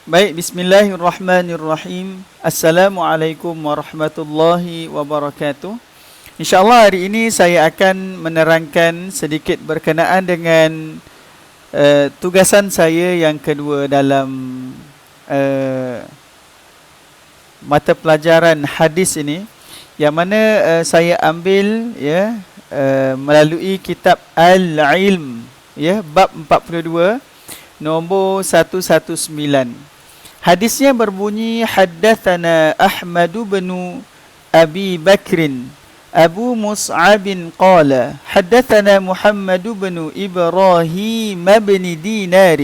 Baik, bismillahirrahmanirrahim. Assalamualaikum warahmatullahi wabarakatuh. InsyaAllah hari ini saya akan menerangkan sedikit berkenaan dengan tugasan saya yang kedua dalam mata pelajaran hadis ini, yang mana saya ambil melalui kitab Al-Ilm, bab 42, nombor 119. Hadisnya berbunyi, haddatsana Ahmad bin Abi Bakrin Abu Mus'ab qala haddatsana Muhammad bin Ibrahim bin Dinar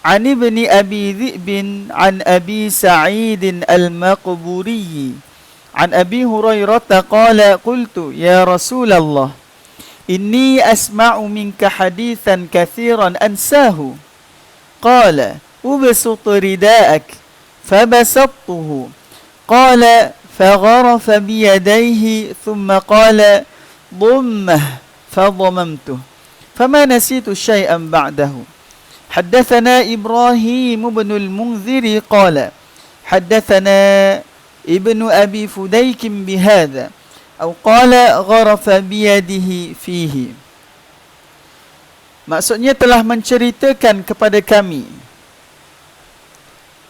an ibn Abi Dhi'b an Abi Sa'id al-Maqburi an Abi Hurairah qala qultu ya Rasulullah inni asma'u minka hadithan kathiran ansahu qala ubsut rida'ak fabasattuhu qala fagharafa biyadayhi thumma qala dhammah fadhamamtuh fama nasitu syai'an ba'dahu. Haddathana Ibrahim ibn al-Munzir qala haddathana ibnu Abi Fudayk bihadha atau qala gharafa biyadihi fihi. Maksudnya telah menceritakan kepada kami,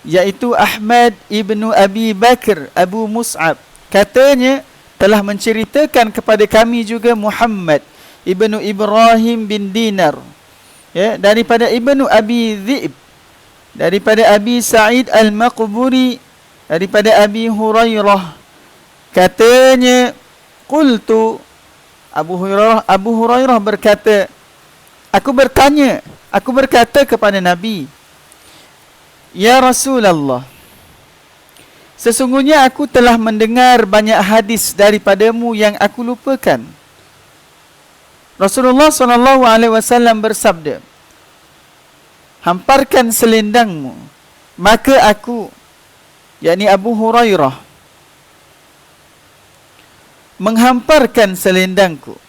yaitu Ahmad ibnu Abi Bakr Abu Mus'ab, katanya telah menceritakan kepada kami juga Muhammad ibnu Ibrahim bin Dinar, daripada ibnu Abi Dhi'b, daripada Abi Sa'id al-Maqburi, daripada Abi Hurairah, katanya qultu, Abu Hurairah berkata, aku berkata kepada Nabi, ya Rasulullah, sesungguhnya aku telah mendengar banyak hadis daripadamu yang aku lupakan. Rasulullah SAW bersabda, hamparkan selendangmu. Maka aku, yakni Abu Hurairah, menghamparkan selendangku.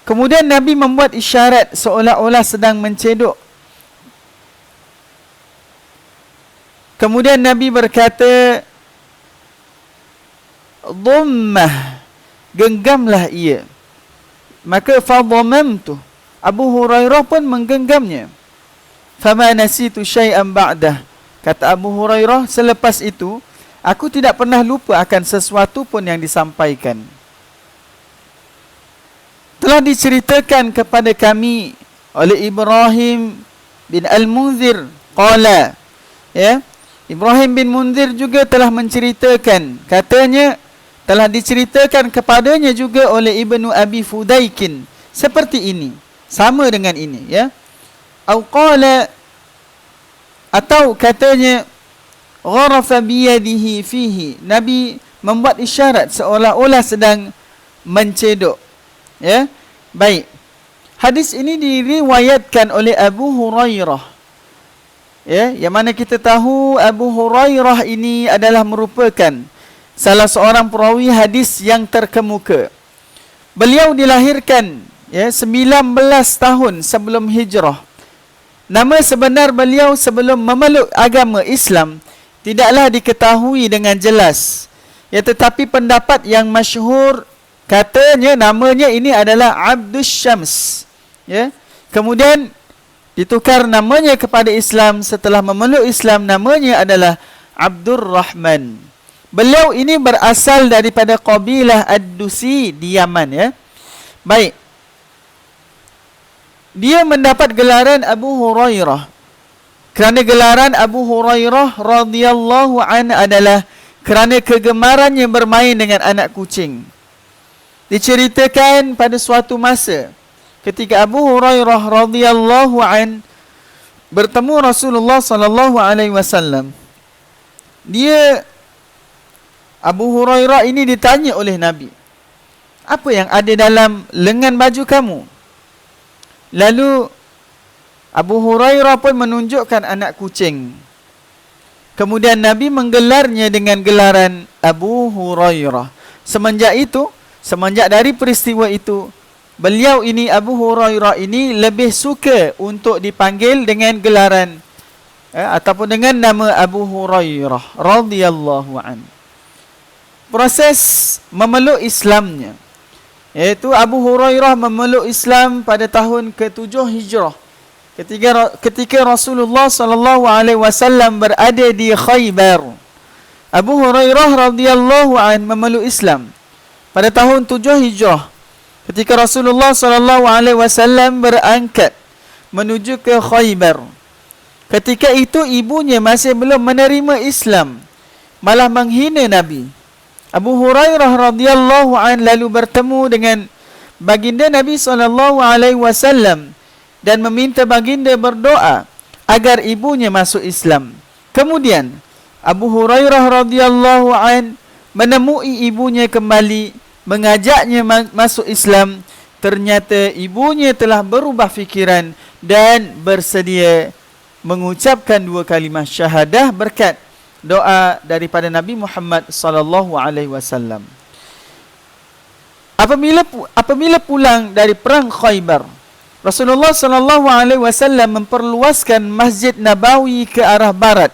Kemudian Nabi membuat isyarat seolah-olah sedang mencedok. Kemudian Nabi berkata, dhammah, genggamlah ia. Maka fadhamamtu, Abu Hurairah pun menggenggamnya. Fama nasitu syai'an ba'dah, kata Abu Hurairah, selepas itu aku tidak pernah lupa akan sesuatu pun yang disampaikan. Telah diceritakan kepada kami oleh Ibrahim bin Al-Munzir qala, Ibrahim bin Munzir juga telah menceritakan, katanya telah diceritakan kepadanya juga oleh Ibnu Abi Fudaykin seperti ini, sama dengan ini, atau katanya gharafa biyadihi fihi, Nabi membuat isyarat seolah-olah sedang mencedok. Baik. Hadis ini diriwayatkan oleh Abu Hurairah. Yang mana kita tahu Abu Hurairah ini adalah merupakan salah seorang perawi hadis yang terkemuka. Beliau dilahirkan 19 tahun sebelum hijrah. Nama sebenar beliau sebelum memeluk agama Islam tidaklah diketahui dengan jelas. Tetapi pendapat yang masyhur katanya namanya ini adalah Abdus Syams. Kemudian ditukar namanya kepada Islam, setelah memeluk Islam namanya adalah Abdur Rahman. Beliau ini berasal daripada kabilah Ad-Dusi di Yaman, Baik. Dia mendapat gelaran Abu Hurairah kerana gelaran Abu Hurairah radhiyallahu anhu adalah kerana kegemarannya bermain dengan anak kucing. Diceritakan pada suatu masa ketika Abu Hurairah radhiyallahu an bertemu Rasulullah sallallahu alaihi wasallam, Abu Hurairah ini ditanya oleh Nabi, apa yang ada dalam lengan baju kamu? Lalu Abu Hurairah pun menunjukkan anak kucing. Kemudian Nabi menggelarnya dengan gelaran Abu Hurairah. Semenjak dari peristiwa itu, beliau ini Abu Hurairah ini lebih suka untuk dipanggil dengan gelaran ataupun dengan nama Abu Hurairah radhiyallahu an. Proses memeluk Islamnya, iaitu Abu Hurairah memeluk Islam pada tahun ke-7 Hijrah. Ketika Rasulullah sallallahu alaihi wasallam berada di Khaybar. Abu Hurairah radhiyallahu an memeluk Islam pada tahun 7 Hijrah. Ketika Rasulullah sallallahu alaihi wasallam berangkat menuju ke Khaybar. Ketika itu ibunya masih belum menerima Islam, malah menghina Nabi. Abu Hurairah radhiyallahu an lalu bertemu dengan baginda Nabi sallallahu alaihi wasallam dan meminta baginda berdoa agar ibunya masuk Islam. Kemudian Abu Hurairah radhiyallahu an menemui ibunya kembali, mengajaknya masuk Islam. Ternyata ibunya telah berubah fikiran dan bersedia mengucapkan 2 kalimah syahadah berkat doa daripada Nabi Muhammad sallallahu alaihi wasallam. Apabila pulang dari perang Khaybar, Rasulullah sallallahu alaihi wasallam memperluaskan Masjid Nabawi ke arah barat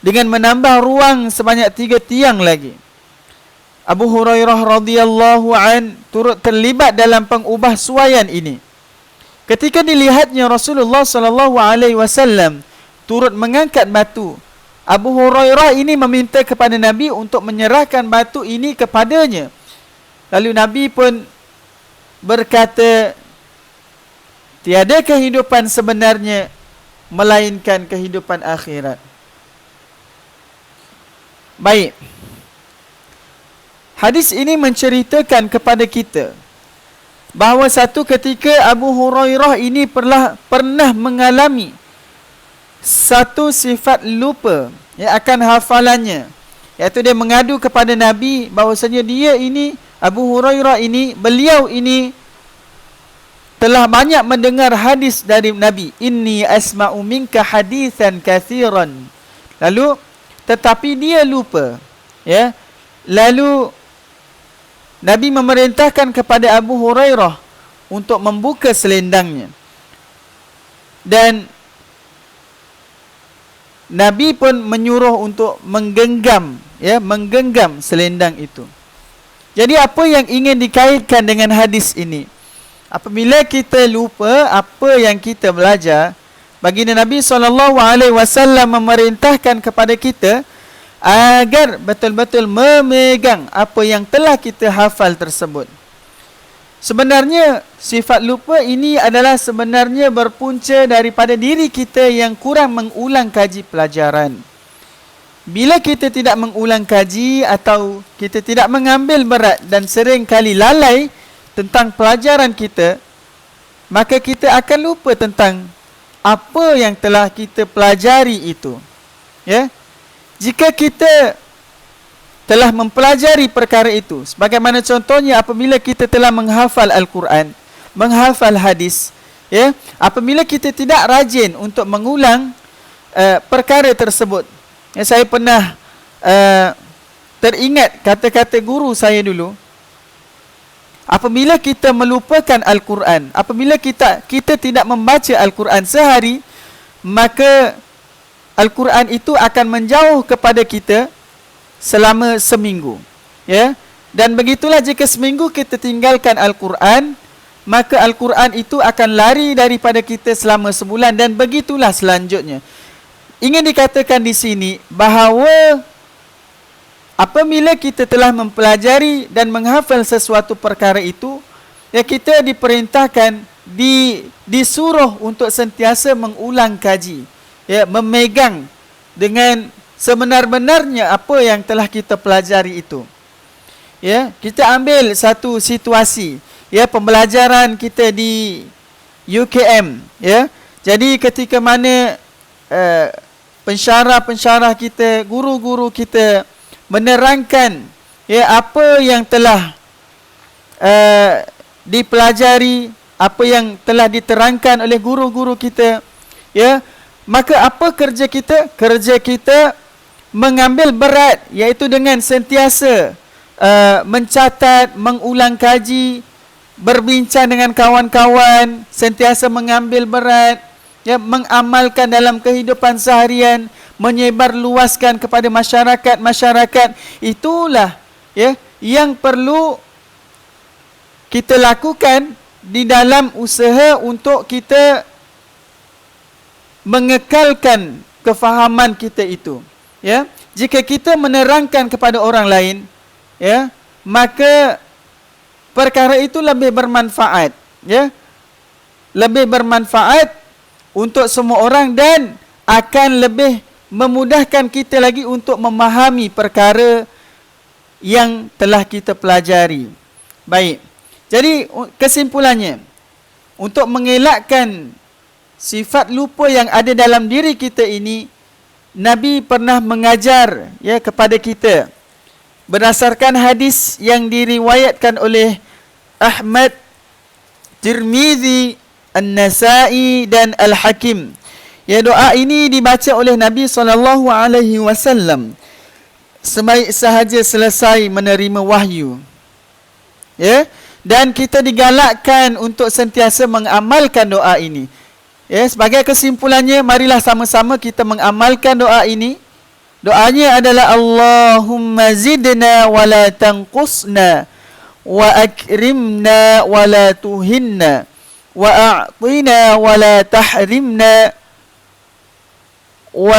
dengan menambah ruang sebanyak 3 tiang lagi. Abu Hurairah radhiyallahu an turut terlibat dalam pengubahsuaian ini. Ketika dilihatnya Rasulullah sallallahu alaihi wasallam turut mengangkat batu, Abu Hurairah ini meminta kepada Nabi untuk menyerahkan batu ini kepadanya. Lalu Nabi pun berkata, tiada kehidupan sebenarnya melainkan kehidupan akhirat. Baik. Hadis ini menceritakan kepada kita bahawa satu ketika Abu Hurairah ini pernah mengalami satu sifat lupa akan hafalannya, iaitu dia mengadu kepada Nabi bahawasanya dia ini, Abu Hurairah ini, beliau ini telah banyak mendengar hadis dari Nabi. Inni asma'u minka hadithan kathiran. Lalu tetapi dia lupa, lalu Nabi memerintahkan kepada Abu Hurairah untuk membuka selendangnya. Dan Nabi pun menyuruh untuk menggenggam selendang itu. Jadi apa yang ingin dikaitkan dengan hadis ini? Apabila kita lupa apa yang kita belajar, baginda Nabi SAW memerintahkan kepada kita agar betul-betul memegang apa yang telah kita hafal tersebut. Sebenarnya sifat lupa ini adalah sebenarnya berpunca daripada diri kita yang kurang mengulang kaji pelajaran. Bila kita tidak mengulang kaji atau kita tidak mengambil berat dan sering kali lalai tentang pelajaran kita, maka kita akan lupa tentang apa yang telah kita pelajari itu. Jika kita telah mempelajari perkara itu, sebagaimana contohnya apabila kita telah menghafal Al-Quran, menghafal hadis, apabila kita tidak rajin untuk mengulang perkara tersebut. Saya pernah teringat kata-kata guru saya dulu. Apabila kita melupakan Al-Quran, apabila kita tidak membaca Al-Quran sehari, maka Al-Quran itu akan menjauh kepada kita selama seminggu. Dan begitulah jika seminggu kita tinggalkan Al-Quran, maka Al-Quran itu akan lari daripada kita selama sebulan, dan begitulah selanjutnya. Ingin dikatakan di sini bahawa apabila kita telah mempelajari dan menghafal sesuatu perkara itu, kita diperintahkan, disuruh untuk sentiasa mengulang kaji, memegang dengan sebenar-benarnya apa yang telah kita pelajari itu. Kita ambil satu situasi, pembelajaran kita di UKM, jadi ketika mana pensyarah-pensyarah kita, guru-guru kita menerangkan apa yang telah dipelajari, apa yang telah diterangkan oleh guru-guru kita, maka apa kerja kita? Kerja kita mengambil berat, iaitu dengan sentiasa mencatat, mengulang kaji berbincang dengan kawan-kawan, sentiasa mengambil berat, ya, mengamalkan dalam kehidupan seharian, menyebar luaskan kepada masyarakat, itulah ya yang perlu kita lakukan di dalam usaha untuk kita mengekalkan kefahaman kita itu, ya. Jika kita menerangkan kepada orang lain, ya, maka perkara itu lebih bermanfaat, ya. Lebih bermanfaat untuk semua orang dan akan lebih memudahkan kita lagi untuk memahami perkara yang telah kita pelajari. Baik. Jadi kesimpulannya, untuk mengelakkan sifat lupa yang ada dalam diri kita ini, Nabi pernah mengajar ya kepada kita berdasarkan hadis yang diriwayatkan oleh Ahmad, Tirmizi, An-Nasa'i dan Al-Hakim. Ya, doa ini dibaca oleh Nabi SAW sebaik sahaja selesai menerima wahyu. Ya, dan kita digalakkan untuk sentiasa mengamalkan doa ini. Ya, sebagai kesimpulannya, marilah sama-sama kita mengamalkan doa ini. Doanya adalah Allahumma zidna wa la tanqusna wa akrimna wa la tuhinna wa a'tina wa la tahrimna wa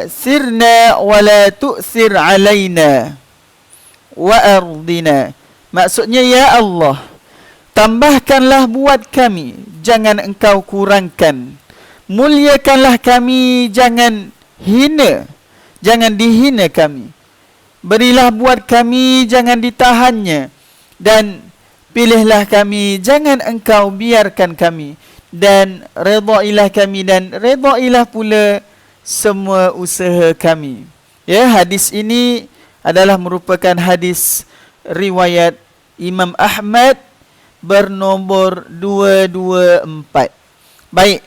asirna wa la tu'sir alaina wa ardina. Maksudnya, ya Allah, tambahkanlah buat kami, jangan engkau kurangkan. Muliakanlah kami, jangan hina, jangan dihina kami. Berilah buat kami, jangan ditahannya. Dan pilihlah kami, jangan engkau biarkan kami. Dan redailah kami, dan redailah pula semua usaha kami. Ya, hadis ini adalah merupakan hadis riwayat Imam Ahmad bernomor 224. Baik,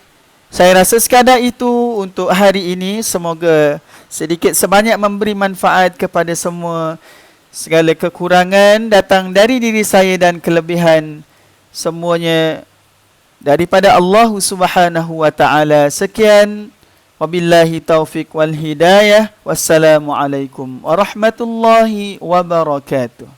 saya rasa sekadar itu untuk hari ini. Semoga sedikit sebanyak memberi manfaat kepada semua. Segala kekurangan datang dari diri saya dan kelebihan semuanya daripada Allah Subhanahu wa taala. Sekian, wabillahi taufik wal hidayah. Wassalamualaikum warahmatullahi wabarakatuh.